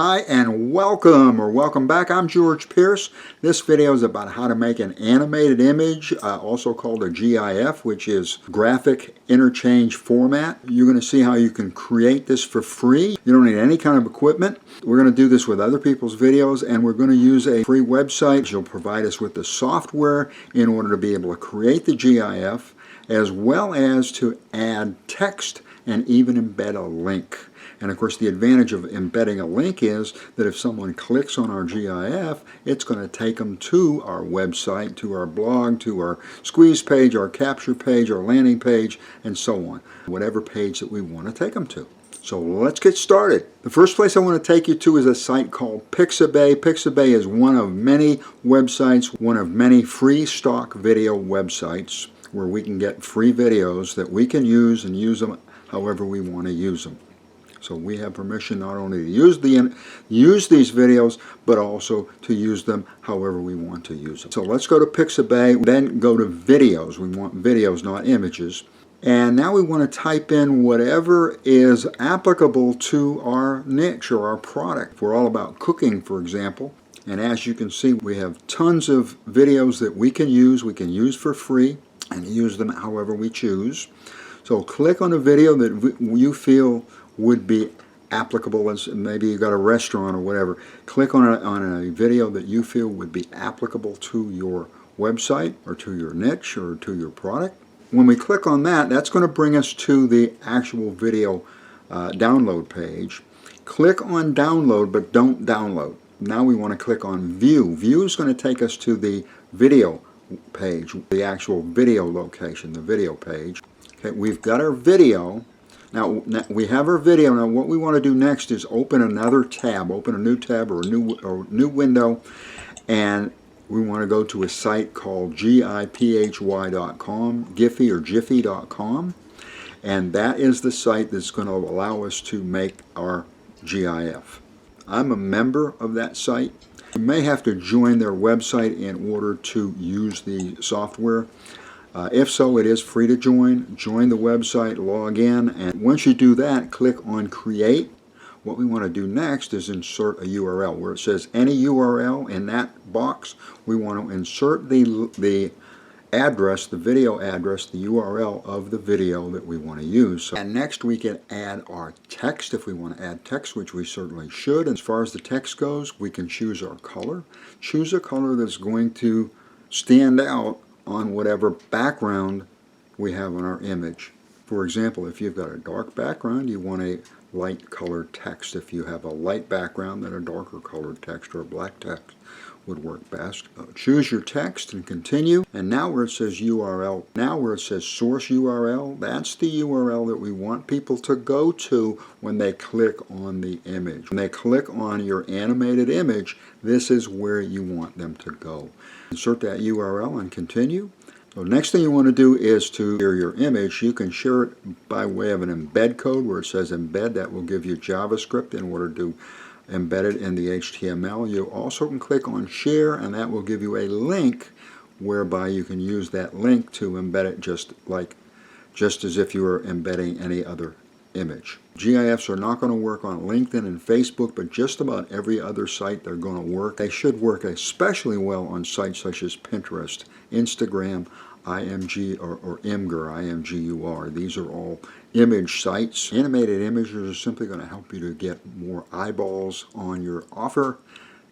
Hi and welcome back. I'm George Pierce. This video is about how to make an animated image, also called a GIF, which is graphic interchange format. You're going to see how you can create this for free. You don't need any kind of equipment. We're going to do this with other people's videos, and we're going to use a free website. You'll provide us with the software in order to be able to create the GIF, as well as to add text and even embed a link. And of course, the advantage of embedding a link is that if someone clicks on our GIF, it's going to take them to our website, to our blog, to our squeeze page, our capture page, our landing page, and so on. Whatever page that we want to take them to. So let's get started. The first place I want to take you to is a site called Pixabay. Pixabay is one of many websites, one of many free stock video websites where we can get free videos that we can use and use them however we want to use them. So we have permission not only to use these videos, but also to use them however we want to use them. So let's go to Pixabay, then go to videos. We want videos, not images. And now we want to type in whatever is applicable to our niche or our product. If we're all about cooking, for example, and as you can see, we have tons of videos that we can use for free and use them however we choose. So click on a video that you feel would be applicable. Maybe you got a restaurant or whatever. Click on a video that you feel would be applicable to your website or to your niche or to your product. When we click on that, that's going to bring us to the actual video download page. Click on download, but don't download. Now we want to click on view. View is going to take us to the video page, the actual video location, the video page. Okay, we've got our video. Now we have our video. Now what we want to do next is open another tab, open a new tab or a new window, and we want to go to a site called giphy.com, Giphy or jiffy.com, and that is the site that's going to allow us to make our GIF. I'm a member of that site. You may have to join their website in order to use the software. If so, it is free to join. Join the website, log in, and once you do that, click on Create. What we want to do next is insert a URL. Where it says any URL in that box, we want to insert the address, the video address, the URL of the video that we want to use. And next we can add our text if we want to add text, which we certainly should. And as far as the text goes, we can choose our color. Choose a color that's going to stand out on whatever background we have on our image. For example, if you've got a dark background, you want a light colored text. If you have a light background, then a darker colored text or a black text would work best. Choose your text and continue. And now where it says URL, now where it says source URL, that's the URL that we want people to go to when they click on the image. When they click on your animated image, this is where you want them to go. Insert that URL and continue. So next thing you want to do is to share your image. You can share it by way of an embed code where it says embed. That will give you JavaScript in order to embed it in the HTML. You also can click on share, and that will give you a link whereby you can use that link to embed it just as if you were embedding any other image. GIFs are not going to work on LinkedIn and Facebook, but just about every other site they're going to work. They should work especially well on sites such as Pinterest, Instagram, IMG or Imgur, IMGUR. These are all image sites. Animated images are simply going to help you to get more eyeballs on your offer.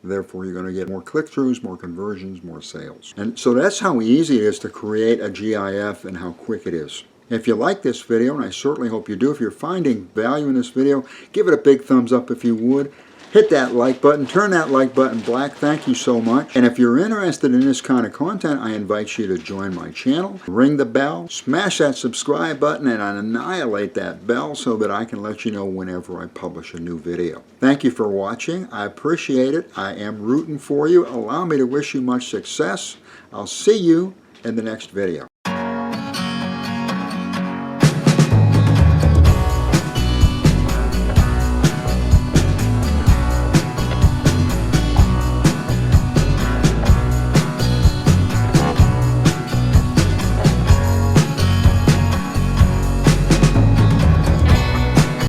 Therefore, you're going to get more click-throughs, more conversions, more sales. And so that's how easy it is to create a GIF and how quick it is. If you like this video, and I certainly hope you do, if you're finding value in this video, give it a big thumbs up if you would. Hit that like button, turn that like button black, thank you so much. And if you're interested in this kind of content, I invite you to join my channel. Ring the bell, smash that subscribe button, and annihilate that bell so that I can let you know whenever I publish a new video. Thank you for watching. I appreciate it. I am rooting for you. Allow me to wish you much success. I'll see you in the next video.